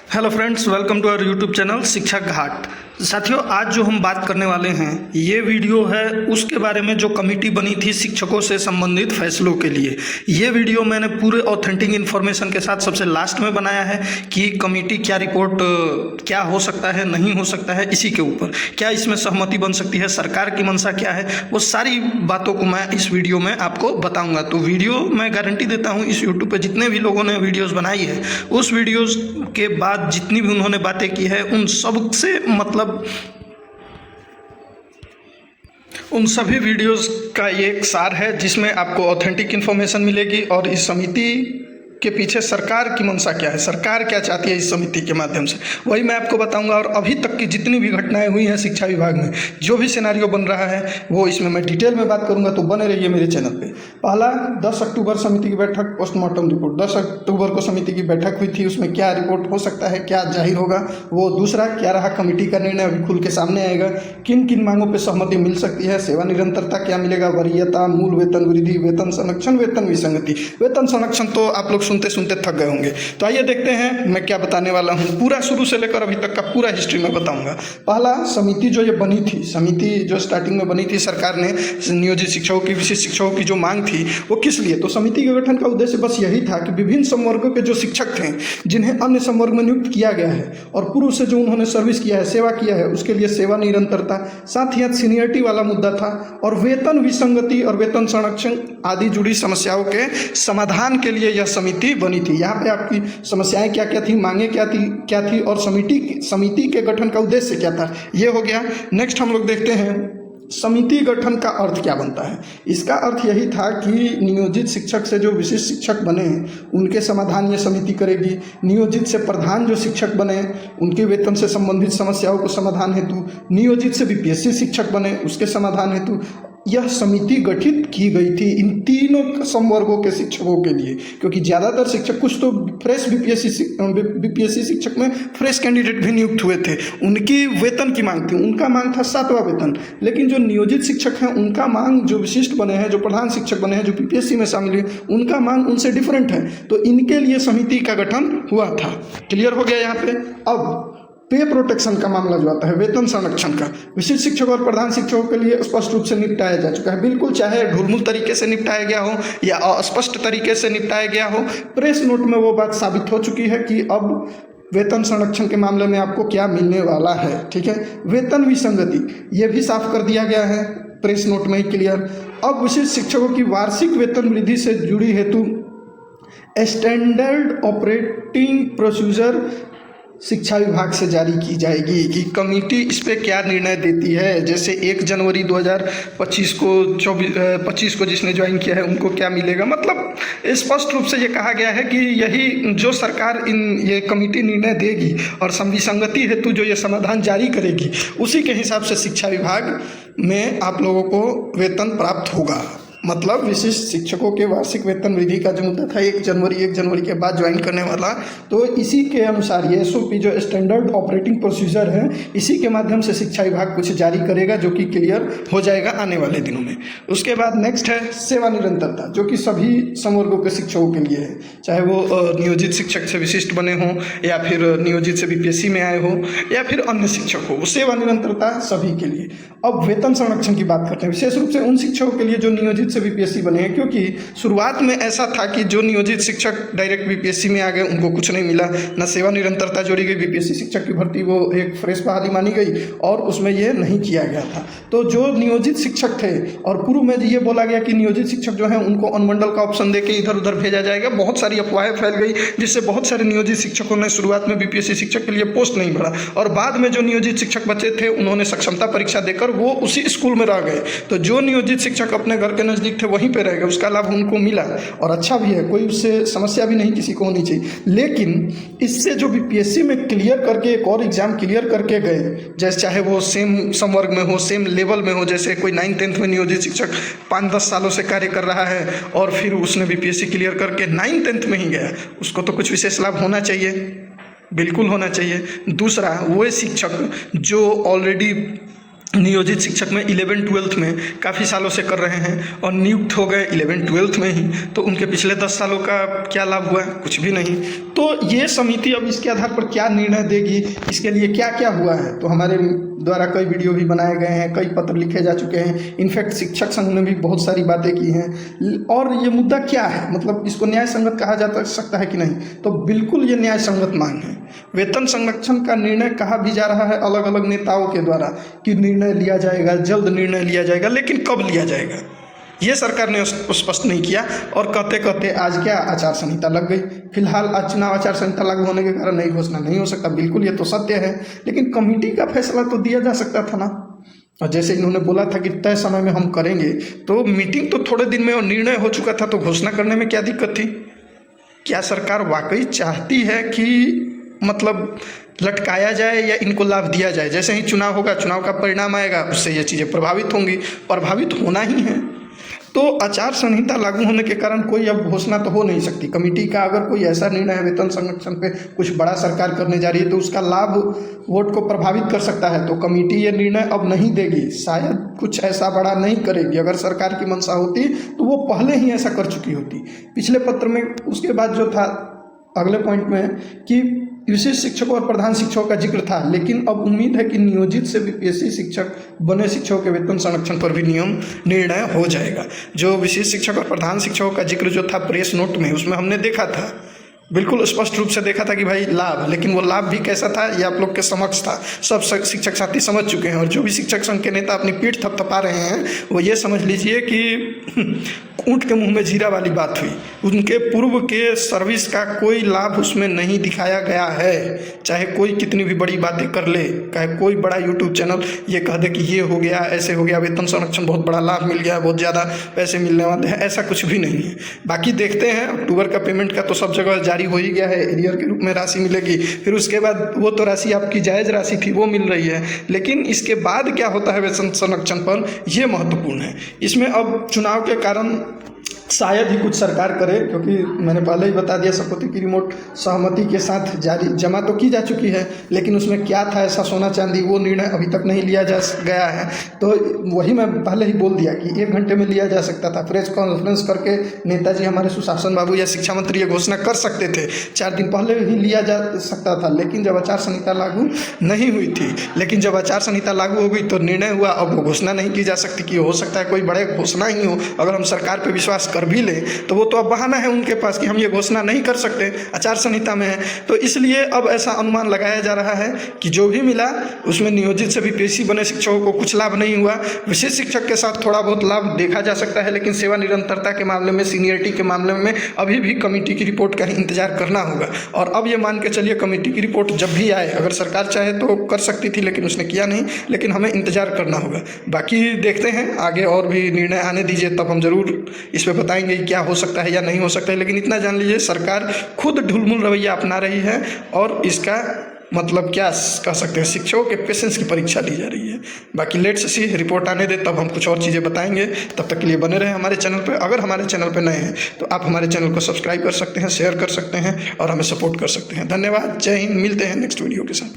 Hello friends, welcome to our YouTube channel Shiksha Ghat. साथियों, आज जो हम बात करने वाले हैं ये वीडियो है उसके बारे में जो कमेटी बनी थी शिक्षकों से संबंधित फैसलों के लिए। ये वीडियो मैंने पूरे ऑथेंटिक इन्फॉर्मेशन के साथ सबसे लास्ट में बनाया है कि कमेटी क्या रिपोर्ट क्या हो सकता है, नहीं हो सकता है, इसी के ऊपर क्या इसमें सहमति बन सकती है, सरकार की मंशा क्या है, वो सारी बातों को मैं इस वीडियो में आपको बताऊँगा। तो वीडियो मैं गारंटी देता हूँ इस यूट्यूब पर जितने भी लोगों ने वीडियोज़ बनाई है उस वीडियोज़ के बाद जितनी भी उन्होंने बातें की है उन सब से उन सभी वीडियोस का ये एक सार है जिसमें आपको ऑथेंटिक इन्फॉर्मेशन मिलेगी और इस समिति के पीछे सरकार की मंशा क्या है, सरकार क्या चाहती है इस समिति के माध्यम से, वही मैं आपको बताऊंगा। और अभी तक की जितनी भी घटनाएं हुई हैं शिक्षा विभाग में, जो भी सिनेरियो बन रहा है वो इसमें मैं डिटेल में बात करूंगा, तो बने रहिए मेरे चैनल पे। पहला 10 अक्टूबर समिति की बैठक, पोस्टमार्टम रिपोर्ट। 10 अक्टूबर को समिति की बैठक हुई थी, उसमें क्या रिपोर्ट हो सकता है, क्या जाहिर होगा वो। दूसरा, क्या रहा कमेटी का निर्णय, अभी खुल के सामने आएगा। किन किन मांगों पर सहमति मिल सकती है, सेवा निरंतरता क्या मिलेगा, वरीयता, मूल वेतन वृद्धि, वेतन संरक्षण, वेतन विसंगति। वेतन संरक्षण तो आप लोग सुनते सुनते थक गए होंगे, तो आइए देखते हैं मैं क्या बताने वाला हूं। पूरा शुरू से लेकर अभी तक का पूरा हिस्ट्री में बताऊंगा। पहला, समिति जो ये बनी थी, समिति जो स्टार्टिंग में बनी थी, सरकार ने नियोजित शिक्षकों की, विशिष्ट शिक्षकों की जो मांग थी वो किस लिए, तो समिति के गठन का उद्देश्य बस यही था कि विभिन्न संवर्गों के जो शिक्षक थे जिन्हें अन्य संवर्ग में नियुक्त किया गया है और पूर्व से जो उन्होंने सर्विस किया है, सेवा किया है, उसके लिए सेवा निरंतरता, साथ ही सीनियरिटी वाला मुद्दा था, और वेतन विसंगति और वेतन संरक्षण आदि जुड़ी समस्याओं के समाधान के लिए यह समिति बनी थी। यहाँ पे आपकी समस्याएं क्या क्या थी, मांगे क्या थी और समिति के गठन का उद्देश्य क्या था, ये हो गया। नेक्स्ट हम लोग देखते हैं समिति गठन का अर्थ क्या बनता है। इसका अर्थ यही था कि नियोजित शिक्षक से जो विशिष्ट शिक्षक बने उनके समाधान ये समिति करेगी। नियोजित से प्रधान जो शिक्षक बने उनके वेतन से संबंधित समस्याओं को समाधान हेतु, नियोजित से बीपीएससी शिक्षक बने उसके समाधान हेतु यह समिति गठित की गई थी इन तीनों संवर्गों के शिक्षकों के लिए। क्योंकि ज़्यादातर शिक्षक, कुछ तो फ्रेश बीपीएससी शिक्षक में फ्रेश कैंडिडेट भी नियुक्त हुए थे, उनकी वेतन की मांग थी, उनका मांग था 7वां वेतन। लेकिन जो नियोजित शिक्षक हैं उनका मांग, जो विशिष्ट बने हैं, जो प्रधान शिक्षक बने हैं, जो बीपीएससी में शामिल हुए, उनका मांग उनसे डिफरेंट है, तो इनके लिए समिति का गठन हुआ था। क्लियर हो गया यहाँ पे। अब पे प्रोटेक्शन का मामला जो आता है, वेतन संरक्षण का, विशिष्ट शिक्षक और प्रधान शिक्षकों के लिए स्पष्ट रूप से निपटाया जा चुका है। बिल्कुल, चाहे ढुलमुल तरीके से निपटाया गया हो या अस्पष्ट तरीके से निपटाया गया हो, प्रेस नोट में वो बात साबित हो चुकी है कि अब वेतन संरक्षण के मामले में आपको क्या मिलने वाला है। ठीक है। वेतन विसंगति ये भी साफ कर दिया गया है प्रेस नोट में ही, क्लियर। अब विशिष्ट शिक्षकों की वार्षिक वेतन वृद्धि से जुड़ी हेतु स्टैंडर्ड ऑपरेटिंग प्रोसीजर शिक्षा विभाग से जारी की जाएगी कि कमेटी इस पे क्या निर्णय देती है। जैसे 1 जनवरी 2025 को 25 को जिसने ज्वाइन किया है उनको क्या मिलेगा, मतलब स्पष्ट रूप से ये कहा गया है कि यही जो सरकार ये कमेटी निर्णय देगी और संविसंगति हेतु जो ये समाधान जारी करेगी उसी के हिसाब से शिक्षा विभाग में आप लोगों को वेतन प्राप्त होगा। मतलब विशिष्ट शिक्षकों के वार्षिक वेतन वृद्धि का जो मुद्दा था 1 जनवरी के बाद ज्वाइन करने वाला, तो इसी के अनुसार ये एसओपी जो स्टैंडर्ड ऑपरेटिंग प्रोसीजर है, इसी के माध्यम से शिक्षा विभाग कुछ जारी करेगा जो कि क्लियर हो जाएगा आने वाले दिनों में। उसके बाद नेक्स्ट है सेवा निरंतरता, जो कि सभी संवर्गों के शिक्षकों के लिए है, चाहे वो नियोजित शिक्षक से विशिष्ट बने हों या फिर नियोजित से बीपीएससी में आए हो या फिर अन्य शिक्षक हो, सेवा निरंतरता सभी के लिए। अब वेतन संरक्षण की बात करते हैं, विशेष रूप से उन शिक्षकों के लिए जो नियोजित से बीपीएससी बने हैं, क्योंकि शुरुआत में ऐसा था कि जो नियोजित शिक्षक डायरेक्ट बीपीएससी में आ गए उनको कुछ नहीं मिला, न सेवा निरंतरता जोड़ी गई, बीपीएससी शिक्षक की भर्ती वो एक फ्रेश बहाली मानी गई और उसमें ये नहीं किया गया था। तो जो नियोजित शिक्षक थे, और पूर्व में ये बोला गया कि नियोजित शिक्षक जो है उनको अनुमंडल का ऑप्शन देके इधर उधर भेजा जाएगा, बहुत सारी अफवाहें फैल गई जिससे बहुत सारे नियोजित शिक्षकों ने शुरुआत में बीपीएससी शिक्षक के लिए पोस्ट नहीं भरा, और बाद में जो नियोजित शिक्षक बचे थे उन्होंने सक्षमता परीक्षा देकर वो उसी स्कूल में रह गए। तो जो नियोजित शिक्षक अपने घर के नज़दीक थे वहीं पे रह गए, उसका लाभ उनको मिला और अच्छा भी है, कोई उससे समस्या भी नहीं किसी को होनी चाहिए। लेकिन इससे जो बीपीएससी में क्लियर करके एक और एग्जाम क्लियर करके गए, जैसे चाहे वो सेम संवर्ग में हो, सेम लेवल में हो, जैसे कोई 9th-10th में नियोजित शिक्षक 5-10 सालों से कार्य कर रहा है और फिर उसने बीपीएससी क्लियर करके 9th-10th में ही गया, उसको तो कुछ विशेष लाभ होना चाहिए, बिल्कुल होना चाहिए। दूसरा, वो शिक्षक जो ऑलरेडी नियोजित शिक्षक में 11-12 में काफ़ी सालों से कर रहे हैं और नियुक्त हो गए 11-12 में ही, तो उनके पिछले 10 सालों का क्या लाभ हुआ? कुछ भी नहीं। तो ये समिति अब इसके आधार पर क्या निर्णय देगी, इसके लिए क्या क्या हुआ है, तो हमारे द्वारा कई वीडियो भी बनाए गए हैं, कई पत्र लिखे जा चुके हैं। इनफैक्ट शिक्षक संघ ने भी बहुत सारी बातें की हैं। और ये मुद्दा क्या है, मतलब इसको न्याय संगत कहा जा सकता है कि नहीं? तो बिल्कुल ये न्याय संगत मांग है। वेतन संरक्षण का निर्णय कहा भी जा रहा है अलग अलग नेताओं के द्वारा कि निर्णय लिया जाएगा, जल्द निर्णय लिया जाएगा, लेकिन कब लिया जाएगा ये सरकार ने स्पष्ट नहीं किया। और कहते कहते आज क्या आचार संहिता लग गई। फिलहाल आज चुनाव आचार संहिता लागू होने के कारण नई घोषणा नहीं हो सकता, बिल्कुल ये तो सत्य है, लेकिन कमेटी का फैसला तो दिया जा सकता था ना। और जैसे इन्होंने बोला था कि तय समय में हम करेंगे, तो मीटिंग तो थोड़े दिन में और निर्णय हो चुका था, तो घोषणा करने में क्या दिक्कत थी? क्या सरकार वाकई चाहती है कि मतलब लटकाया जाए या इनको लाभ दिया जाए? जैसे ही चुनाव होगा, चुनाव का परिणाम आएगा, उससे ये चीज़ें प्रभावित होंगी, प्रभावित होना ही है। तो आचार संहिता लागू होने के कारण कोई अब घोषणा तो हो नहीं सकती। कमेटी का अगर कोई ऐसा निर्णय है वेतन संरक्षण पे कुछ बड़ा सरकार करने जा रही है, तो उसका लाभ वोट को प्रभावित कर सकता है, तो कमेटी ये निर्णय अब नहीं देगी, शायद कुछ ऐसा बड़ा नहीं करेगी। अगर सरकार की मंशा होती तो वो पहले ही ऐसा कर चुकी होती। पिछले पत्र में उसके बाद जो था अगले पॉइंट में कि विशेष शिक्षकों और प्रधान शिक्षकों का जिक्र था, लेकिन अब उम्मीद है कि नियोजित से बीपीएससी शिक्षक बने शिक्षकों के वेतन संरक्षण पर भी निर्णय हो जाएगा। जो विशेष शिक्षक और प्रधान शिक्षकों का जिक्र जो था प्रेस नोट में, उसमें हमने देखा था, बिल्कुल स्पष्ट रूप से देखा था कि भाई लाभ, लेकिन वो लाभ भी कैसा था ये आप लोग के समक्ष था, सब शिक्षक साथी समझ चुके हैं। और जो भी शिक्षक संघ के नेता अपनी पीठ थपथपा रहे हैं, वो ये समझ लीजिए कि ऊँट के मुंह में जीरा वाली बात हुई। उनके पूर्व के सर्विस का कोई लाभ उसमें नहीं दिखाया गया है। चाहे कोई कितनी भी बड़ी बातें कर ले, चाहे कोई बड़ा यूट्यूब चैनल ये कह दे कि ये हो गया, ऐसे हो गया, वेतन संरक्षण बहुत बड़ा लाभ मिल गया, बहुत ज़्यादा पैसे मिलने वाले हैं, ऐसा कुछ भी नहीं है। बाकी देखते हैं, अक्टूबर का पेमेंट का तो सब जगह जारी हो ही गया है, एरियर के रूप में राशि मिलेगी। फिर उसके बाद वो तो राशि आपकी जायज़ राशि थी, वो मिल रही है, लेकिन इसके बाद क्या होता है वेतन संरक्षण पर, यह महत्वपूर्ण है। इसमें अब चुनाव के कारण शायद ही कुछ सरकार करे, क्योंकि मैंने पहले ही बता दिया संपत्ति की रिमोट सहमति के साथ जारी जमा तो की जा चुकी है, लेकिन उसमें क्या था ऐसा सोना चांदी, वो निर्णय अभी तक नहीं लिया जा गया है। तो वही मैं पहले ही बोल दिया कि 1 घंटे में लिया जा सकता था। प्रेस कॉन्फ्रेंस करके नेताजी हमारे सुशासन बाबू या शिक्षा मंत्री ये घोषणा कर सकते थे, 4 दिन पहले ही लिया जा सकता था, लेकिन जब आचार संहिता लागू नहीं हुई थी। लेकिन जब आचार संहिता लागू हो गई तो निर्णय हुआ, अब वो घोषणा नहीं की जा सकती कि हो सकता है कोई बड़े घोषणा ही हो। अगर हम सरकार पर विश्वास कर भी ले तो वो तो अब बहाना है उनके पास कि हम ये घोषणा नहीं कर सकते, आचार संहिता में है। तो इसलिए अब ऐसा अनुमान लगाया जा रहा है कि जो भी मिला उसमें नियोजित से बीपीएससी बने शिक्षकों को कुछ लाभ नहीं हुआ। विशेष शिक्षक के साथ थोड़ा बहुत लाभ देखा जा सकता है, लेकिन सेवा निरंतरता के मामले में, सीनियरिटी के मामले में अभी भी कमेटी की रिपोर्ट का ही इंतजार करना होगा। और अब ये मान के चलिए कमेटी की रिपोर्ट जब भी आए, अगर सरकार चाहे तो कर सकती थी, लेकिन उसने किया नहीं, लेकिन हमें इंतजार करना होगा। बाकी देखते हैं आगे और भी निर्णय आने दीजिए, तब हम जरूर इस पर बताएंगे क्या हो सकता है या नहीं हो सकता है। लेकिन इतना जान लीजिए सरकार खुद ढुलमुल रवैया अपना रही है, और इसका मतलब क्या कह सकते हैं, शिक्षकों के पेशेंस की परीक्षा ली जा रही है। बाकी लेट्स सी, रिपोर्ट आने दे तब हम कुछ और चीज़ें बताएंगे। तब तक के लिए बने रहे हमारे चैनल पर। अगर हमारे चैनल पर नए हैं तो आप हमारे चैनल को सब्सक्राइब कर सकते हैं, शेयर कर सकते हैं और हमें सपोर्ट कर सकते हैं। धन्यवाद, जय हिंद। मिलते हैं नेक्स्ट वीडियो के साथ।